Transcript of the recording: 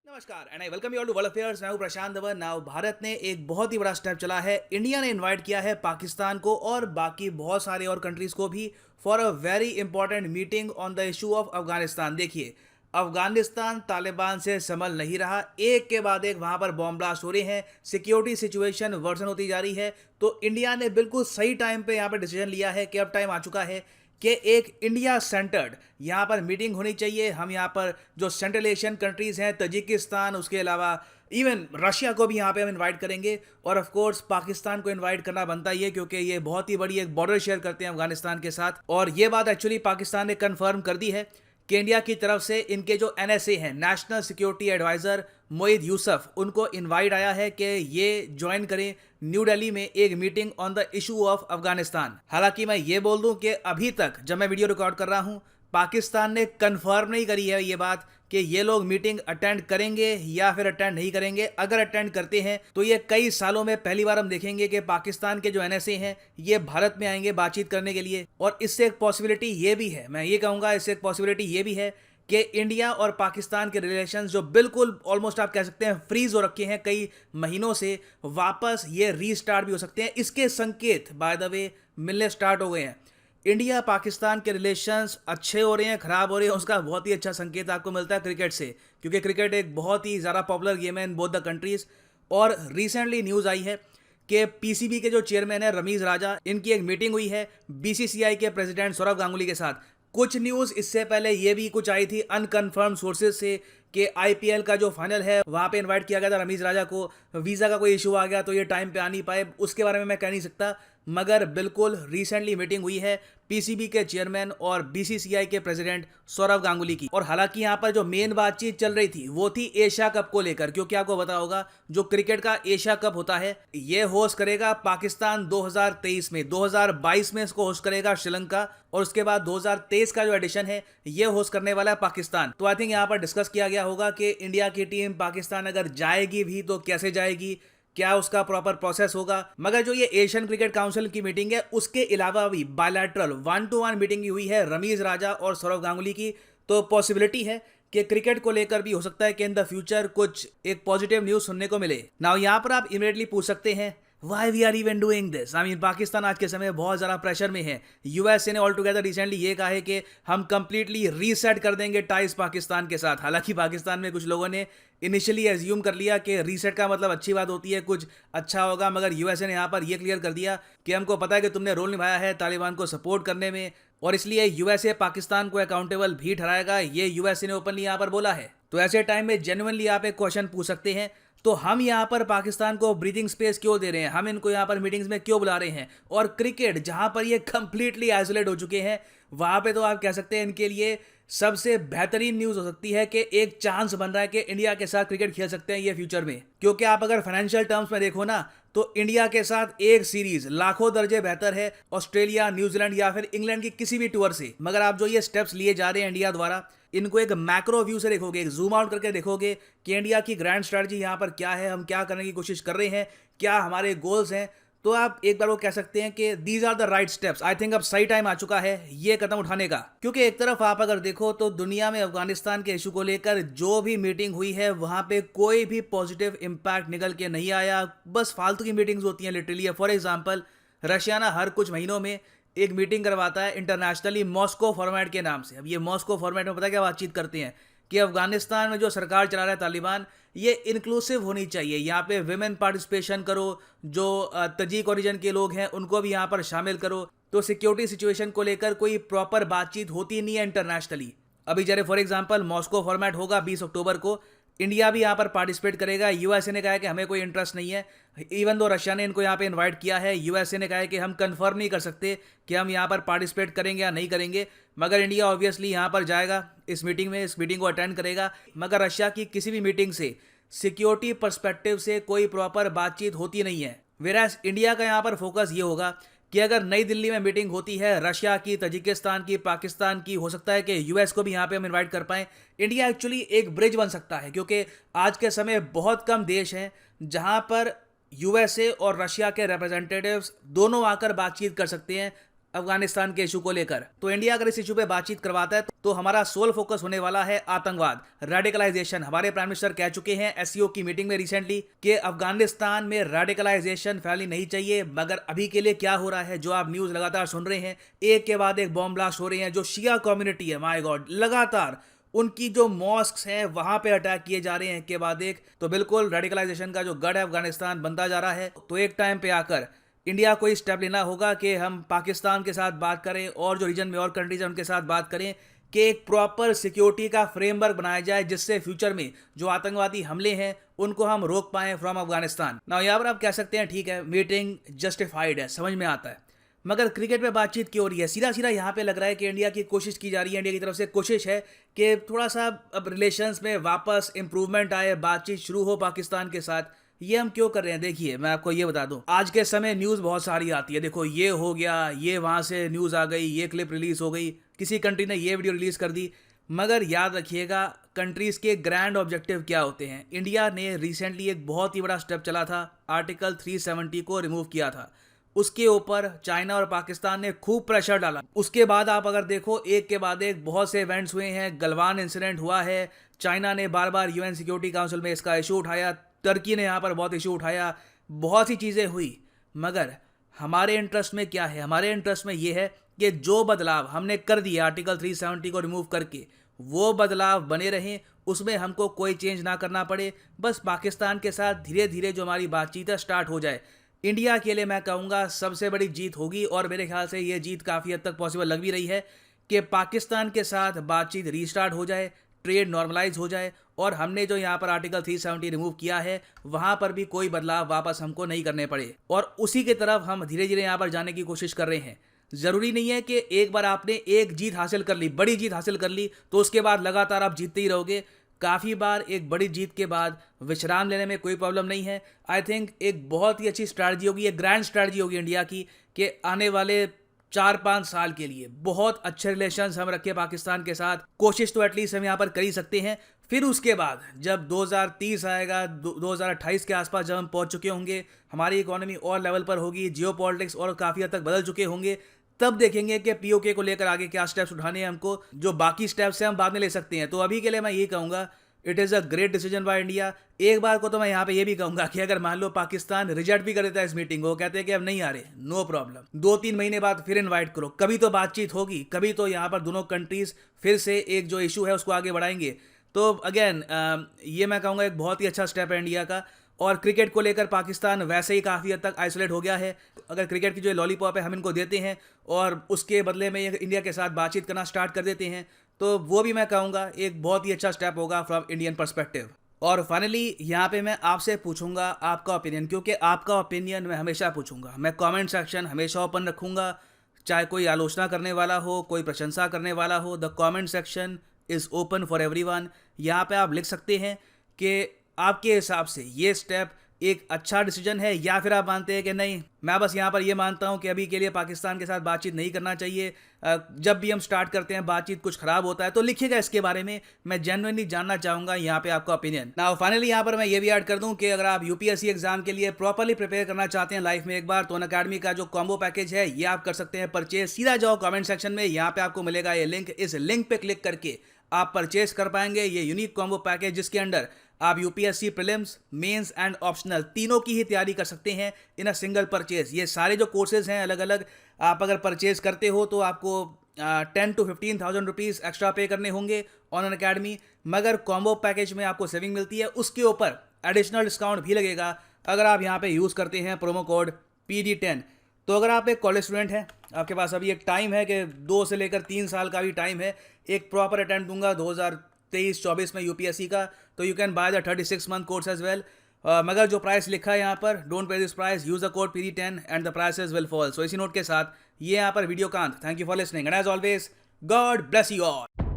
नमस्कार and I welcome you all to world affairs. मैं हूं प्रशांत धवन। नाउ भारत ने एक बहुत ही बड़ा स्टेप चला है। इंडिया ने इनवाइट किया है पाकिस्तान को और बाकी बहुत सारे और कंट्रीज को भी for a very important meeting on the issue of Afghanistan. देखिए, अफगानिस्तान तालिबान से संभल नहीं रहा, एक के बाद एक वहां पर बॉम्ब ब्लास्ट हो रहे हैं, सिक्योरिटी सिचुएशन वर्सन होती जा रही है। तो इंडिया ने बिल्कुल सही टाइम पे यहाँ पर डिसीजन लिया है कि अब टाइम आ चुका है कि एक इंडिया सेंटर्ड यहाँ पर मीटिंग होनी चाहिए। हम यहाँ पर जो सेंट्रल एशियन कंट्रीज़ हैं, तजिकिस्तान, उसके अलावा इवन रशिया को भी यहाँ पे हम इनवाइट करेंगे और ऑफ कोर्स पाकिस्तान को इनवाइट करना बनता ही है क्योंकि ये बहुत ही बड़ी एक बॉर्डर शेयर करते हैं अफगानिस्तान के साथ। और ये बात एक्चुअली पाकिस्तान ने कन्फर्म कर दी है कि इंडिया की तरफ से इनके जो NSA हैं, national security adviser Moeed Yusuf, उनको इनवाइट आया है कि ये ज्वाइन करें न्यू दिल्ली में एक meeting on the issue of Afghanistan. हालांकि मैं ये बोल दूं कि अभी तक जब मैं वीडियो रिकॉर्ड कर रहा हूं, पाकिस्तान ने कंफर्म नहीं करी है ये बात कि ये लोग मीटिंग अटेंड करेंगे या फिर अटेंड नहीं करेंगे। अगर अटेंड करते हैं तो ये कई सालों में पहली बार हम देखेंगे कि पाकिस्तान के जो NSA हैं ये भारत में आएंगे बातचीत करने के लिए। और इससे एक पॉसिबिलिटी ये भी है, मैं ये कहूँगा, इससे एक पॉसिबिलिटी ये भी है कि इंडिया और पाकिस्तान के रिलेशंस जो बिल्कुल ऑलमोस्ट आप कह सकते हैं फ्रीज हो रखे हैं कई महीनों से, वापस ये रीस्टार्ट भी हो सकते हैं। इसके संकेत बाय द वे मिलने स्टार्ट हो गए हैं। इंडिया पाकिस्तान के रिलेशंस अच्छे हो रहे हैं, खराब हो रहे हैं, उसका बहुत ही अच्छा संकेत आपको मिलता है क्रिकेट से, क्योंकि क्रिकेट एक बहुत ही ज़्यादा पॉपुलर गेम है इन बोथ द कंट्रीज़। और रिसेंटली न्यूज़ आई है कि PCB के जो चेयरमैन है रमीज राजा, इनकी एक मीटिंग हुई है BCCI के प्रेसिडेंट सौरव गांगुली के साथ। कुछ न्यूज़ इससे पहले ये भी कुछ आई थी अनकन्फर्म सोर्सेज से कि IPL का जो फाइनल है वहाँ पे इनवाइट किया गया था रमीज राजा को, वीज़ा का कोई इशू आ गया तो ये टाइम पे आ नहीं पाए, उसके बारे में मैं कह नहीं सकता। मगर बिल्कुल रिसेंटली मीटिंग हुई है PCB के चेयरमैन और BCCI के प्रेसिडेंट सौरव गांगुली की। और हालांकि यहाँ पर जो मेन बातचीत चल रही थी वो थी एशिया कप को लेकर, क्योंकि आपको पता होगा जो क्रिकेट का एशिया कप होता है ये होस्ट करेगा पाकिस्तान 2023 में, 2022 में इसको होस्ट करेगा श्रीलंका, और उसके बाद 2023 का जो एडिशन है ये होस्ट करने वाला है पाकिस्तान। तो आई थिंक यहाँ पर डिस्कस किया गया होगा कि इंडिया की टीम पाकिस्तान अगर जाएगी भी तो कैसे जाएगी, क्या उसका प्रॉपर प्रोसेस होगा। मगर जो ये एशियन क्रिकेट काउंसिल की मीटिंग है उसके अलावा भी बायलैटरल 1-to-1 मीटिंग हुई है रमीज राजा और सौरव गांगुली की। तो पॉसिबिलिटी है कि क्रिकेट को लेकर भी हो सकता है कि इन द फ्यूचर कुछ एक पॉजिटिव न्यूज सुनने को मिले। नाउ यहाँ पर आप इमीडिएटली पूछ सकते हैं why we are even doing this. I mean Pakistan आज के समय बहुत ज़्यादा प्रेशर में है। USA ने ऑल टुगेदर रिसेंटली ये कहा है कि हम कंप्लीटली रीसेट कर देंगे टाइज पाकिस्तान के साथ। हालांकि पाकिस्तान में कुछ लोगों ने इनिशियली एज्यूम कर लिया कि रीसेट का मतलब अच्छी बात होती है, कुछ अच्छा होगा, मगर USA ने यहाँ पर यह क्लियर कर दिया कि हमको पता है कि तुमने रोल निभाया है तालिबान को सपोर्ट करने में और इसलिए USA पाकिस्तान को अकाउंटेबल भी ठहराएगा। ये USA ने ओपनली यहाँ पर बोला है। तो ऐसे टाइम में जेन्युइनली आप एक क्वेश्चन पूछ सकते हैं, तो हम यहाँ पर पाकिस्तान को ब्रीथिंग स्पेस क्यों दे रहे हैं, हम इनको यहाँ पर मीटिंग्स में क्यों बुला रहे हैं। और क्रिकेट जहाँ पर ये कंप्लीटली आइसोलेट हो चुके हैं वहाँ पे तो आप कह सकते हैं इनके लिए सबसे बेहतरीन न्यूज़ हो सकती है कि एक चांस बन रहा है कि इंडिया के साथ क्रिकेट खेल सकते हैं ये फ्यूचर में। क्योंकि आप अगर फाइनेंशियल टर्म्स में देखो ना तो इंडिया के साथ एक सीरीज लाखों दर्जे बेहतर है ऑस्ट्रेलिया, न्यूजीलैंड या फिर इंग्लैंड की किसी भी टूर से। मगर आप जो ये स्टेप्स लिए जा रहे हैं इंडिया द्वारा, इनको एक मैक्रो व्यू से देखोगे, एक जूम आउट करके देखोगे कि इंडिया की ग्रैंड स्ट्रैटेजी यहाँ पर क्या है, हम क्या करने की कोशिश कर रहे हैं, क्या हमारे गोल्स हैं, तो आप एक बार वो कह सकते हैं कि these are the right steps. I think अब सही टाइम आ चुका है ये कदम उठाने का। क्योंकि एक तरफ आप अगर देखो तो दुनिया में अफगानिस्तान के इशू को लेकर जो भी मीटिंग हुई है वहां पे कोई भी पॉजिटिव इंपैक्ट निकल के नहीं आया, बस फालतू की मीटिंग्स होती हैं लिटरली। फॉर एग्जाम्पल, रशिया ना हर कुछ महीनों में एक मीटिंग करवाता है इंटरनेशनली मॉस्को फॉर्मेट के नाम से। अब ये मॉस्को फॉर्मेट में पता क्या बातचीत करते हैं कि अफगानिस्तान में जो सरकार चला रहा है तालिबान, ये इंक्लूसिव होनी चाहिए, यहाँ पे विमेन पार्टिसिपेशन करो, जो तजीक ओरिजिन के लोग हैं उनको भी यहाँ पर शामिल करो। तो सिक्योरिटी सिचुएशन को लेकर कोई प्रॉपर बातचीत होती नहीं है इंटरनेशनली। अभी जैसे फॉर एग्जांपल मॉस्को फॉर्मेट होगा 20 अक्टूबर को, इंडिया भी यहाँ पर पार्टिसिपेट करेगा। USA ने कहा है कि हमें कोई इंटरेस्ट नहीं है, इवन दो रशिया ने इनको यहाँ पे इनवाइट किया है। USA ने कहा है कि हम कंफर्म नहीं कर सकते कि हम यहाँ पर पार्टिसिपेट करेंगे या नहीं करेंगे, मगर इंडिया ऑब्वियसली यहाँ पर जाएगा इस मीटिंग में, इस मीटिंग को अटेंड करेगा। मगर रशिया की किसी भी मीटिंग से सिक्योरिटी पर्सपेक्टिव से कोई प्रॉपर बातचीत होती नहीं है। वेराज इंडिया का यहाँ पर फोकस ये होगा कि अगर नई दिल्ली में मीटिंग होती है रशिया की, तजिकिस्तान की, पाकिस्तान की, हो सकता है कि US को भी यहाँ पे हम इनवाइट कर पाएँ। इंडिया एक्चुअली एक ब्रिज बन सकता है, क्योंकि आज के समय बहुत कम देश हैं जहाँ पर USA और रशिया के रिप्रेजेंटेटिव्स दोनों आकर बातचीत कर सकते हैं अफगानिस्तान के इशू को लेकर। तो इंडिया अगर इस इशू पे बातचीत करवाता है तो हमारा सोल फोकस होने वाला है आतंकवाद, रेडिकलाइजेशन। हमारे प्राइम मिनिस्टर कह चुके हैं एससीओ की मीटिंग में रिसेंटली कि अफगानिस्तान में रेडिकलाइजेशन फैलनी नहीं चाहिए। मगर अभी के लिए क्या हो रहा है, जो आप न्यूज़ लगातार सुन रहे हैं, एक के बाद एक बॉम्ब ब्लास्ट हो रहे हैं। जो शिया कम्युनिटी है, माय गॉड, लगातार उनकी जो मॉस्क्स हैं वहां पे अटैक किए जा रहे हैं एक के बाद एक। तो बिल्कुल रेडिकलाइजेशन का जो गढ़ है अफगानिस्तान बनता जा रहा है। तो एक टाइम पे आकर इंडिया को स्टेप लेना होगा कि हम पाकिस्तान के साथ बात करें और जो रीजन में और कंट्रीज हैं उनके साथ बात करें कि एक प्रॉपर सिक्योरिटी का फ्रेमवर्क बनाया जाए, जिससे फ्यूचर में जो आतंकवादी हमले हैं उनको हम रोक पाएं फ्रॉम अफगानिस्तान। ना यहाँ पर आप कह सकते हैं ठीक है, मीटिंग जस्टिफाइड है, समझ में आता है, मगर क्रिकेट पे बातचीत क्यों हो रही है? सीधा सीधा यहाँ पे लग रहा है कि इंडिया की कोशिश की जा रही है, इंडिया की तरफ से कोशिश है कि थोड़ा सा अब रिलेशंस में वापस इंप्रूवमेंट आए, बातचीत शुरू हो पाकिस्तान के साथ। ये हम क्यों कर रहे हैं? देखिए मैं आपको ये बता दूं, आज के समय न्यूज़ बहुत सारी आती है। देखो ये हो गया, ये वहाँ से न्यूज़ आ गई, ये क्लिप रिलीज हो गई, किसी कंट्री ने ये वीडियो रिलीज कर दी। मगर याद रखिएगा कंट्रीज़ के ग्रैंड ऑब्जेक्टिव क्या होते हैं। इंडिया ने रिसेंटली एक बहुत ही बड़ा स्टेप चला था, आर्टिकल 370 को रिमूव किया था। उसके ऊपर चाइना और पाकिस्तान ने खूब प्रेशर डाला। उसके बाद आप अगर देखो एक के बाद एक बहुत से इवेंट्स हुए हैं। गलवान इंसिडेंट हुआ है, चाइना ने बार बार यूएन सिक्योरिटी काउंसिल में इसका इशू उठाया, टर्की ने यहाँ पर बहुत इशू उठाया, बहुत सी चीज़ें हुई। मगर हमारे इंटरेस्ट में क्या है? हमारे इंटरेस्ट में ये है कि जो बदलाव हमने कर दिया आर्टिकल 370 को रिमूव करके, वो बदलाव बने रहें, उसमें हमको कोई चेंज ना करना पड़े। बस पाकिस्तान के साथ धीरे धीरे जो हमारी बातचीत है स्टार्ट हो जाए। इंडिया के लिए मैं कहूँगा सबसे बड़ी जीत होगी, और मेरे ख्याल से ये जीत काफ़ी हद तक पॉसिबल लग भी रही है कि पाकिस्तान के साथ बातचीत रीस्टार्ट हो जाए, ट्रेड नॉर्मलाइज हो जाए, और हमने जो यहाँ पर आर्टिकल 370 रिमूव किया है वहाँ पर भी कोई बदलाव वापस हमको नहीं करने पड़े, और उसी की तरफ हम धीरे धीरे यहाँ पर जाने की कोशिश कर रहे हैं। ज़रूरी नहीं है कि एक बार आपने एक जीत हासिल कर ली, बड़ी जीत हासिल कर ली, तो उसके बाद लगातार आप जीतते ही रहोगे। काफ़ी बार एक बड़ी जीत के बाद विश्राम लेने में कोई प्रॉब्लम नहीं है। आई थिंक एक बहुत ही अच्छी स्ट्रैटेजी होगी, एक ग्रैंड स्ट्रैटेजी होगी इंडिया की कि आने वाले 4-5 साल के लिए बहुत अच्छे रिलेशंस हम रखें पाकिस्तान के साथ। कोशिश तो एटलीस्ट हम यहाँ पर कर ही सकते हैं। फिर उसके बाद जब 2030 आएगा, 2028 के आसपास जब हम पहुँच चुके होंगे, हमारी इकोनॉमी और लेवल पर होगी, जियो पॉलिटिक्स और काफ़ी हद तक बदल चुके होंगे, तब देखेंगे कि पीओके को लेकर आगे क्या स्टेप्स उठाने हैं हमको। जो बाकी स्टेप्स हैं हम बाद में ले सकते हैं। तो अभी के लिए मैं ये कहूँगा it is a great decision by India. एक बार को तो मैं यहाँ पे ये भी कहूँगा कि अगर मान लो पाकिस्तान रिजेक्ट भी कर देता है इस मीटिंग को, कहते हैं कि अब नहीं आ रहे, नो प्रॉब्लम, 2-3 महीने बाद फिर इन्वाइट करो, कभी तो बातचीत होगी, कभी तो यहाँ पर दोनों कंट्रीज फिर से एक जो इशू है उसको आगे बढ़ाएंगे। तो अगेन ये मैं कहूँगा एक बहुत ही अच्छा स्टेप है इंडिया का। और क्रिकेट को लेकर पाकिस्तान वैसे ही काफ़ी हद तक आइसोलेट हो गया है। अगर क्रिकेट की जो लॉलीपॉप है हम इनको देते हैं और उसके बदले में ये इंडिया के साथ बातचीत करना स्टार्ट कर देते हैं, तो वो भी मैं कहूँगा एक बहुत ही अच्छा स्टेप होगा फ्रॉम इंडियन पर्सपेक्टिव। और फाइनली यहाँ पे मैं आपसे पूछूंगा आपका ओपिनियन, क्योंकि आपका ओपिनियन मैं हमेशा पूछूंगा। मैं कमेंट सेक्शन हमेशा ओपन रखूँगा, चाहे कोई आलोचना करने वाला हो, कोई प्रशंसा करने वाला हो, the comment section is open for everyone. यहाँ पे आप लिख सकते हैं कि आपके हिसाब से ये स्टेप एक अच्छा डिसीजन है, या फिर आप मानते हैं कि नहीं, मैं बस यहाँ पर ये मानता हूँ कि अभी के लिए पाकिस्तान के साथ बातचीत नहीं करना चाहिए। जब भी हम स्टार्ट करते हैं बातचीत कुछ ख़राब होता है, तो लिखिएगा इसके बारे में, मैं जेन्युइनली जानना चाहूँगा यहाँ पे आपका ओपिनियन। नाउ फाइनली यहाँ पर मैं ये भी ऐड कर दूँ कि अगर आप यूपीएससी एग्जाम के लिए प्रॉपरली प्रिपेयर करना चाहते हैं लाइफ में एक बार, तो अनअकैडमी का जो कॉम्बो पैकेज है ये आप कर सकते हैं परचेज। सीधा जाओ कॉमेंट सेक्शन में, यहाँ पे आपको मिलेगा ये लिंक, इस लिंक पे क्लिक करके आप परचेज कर पाएंगे ये यूनिक कॉम्बो पैकेज, जिसके अंडर आप UPSC prelims, mains and optional तीनों की ही तैयारी कर सकते हैं इन अ सिंगल परचेज। ये सारे जो कोर्सेज हैं अलग अलग, आप अगर परचेज करते हो तो आपको 10 to 15,000 रुपीज़ एक्स्ट्रा पे करने होंगे ऑन अनअकैडमी। मगर कॉम्बो पैकेज में आपको सेविंग मिलती है, उसके ऊपर एडिशनल डिस्काउंट भी लगेगा अगर आप यहाँ पे यूज़ करते हैं प्रोमो कोड PD10। तो अगर आप एक कॉलेज स्टूडेंट हैं, आपके पास अभी एक टाइम है कि 2 से लेकर 3 साल का भी टाइम है, एक प्रॉपर अटेम्प्ट दूंगा 2023-24 में यूपीएससी का, तो you can buy the 36 month course as well. मगर जो प्राइस लिखा है यहाँ पर, don't pay this price, use the code PD10 and the prices will fall. So इसी नोट के साथ ये यहाँ पर वीडियो का अंत। Thank you for listening and as always God bless you all.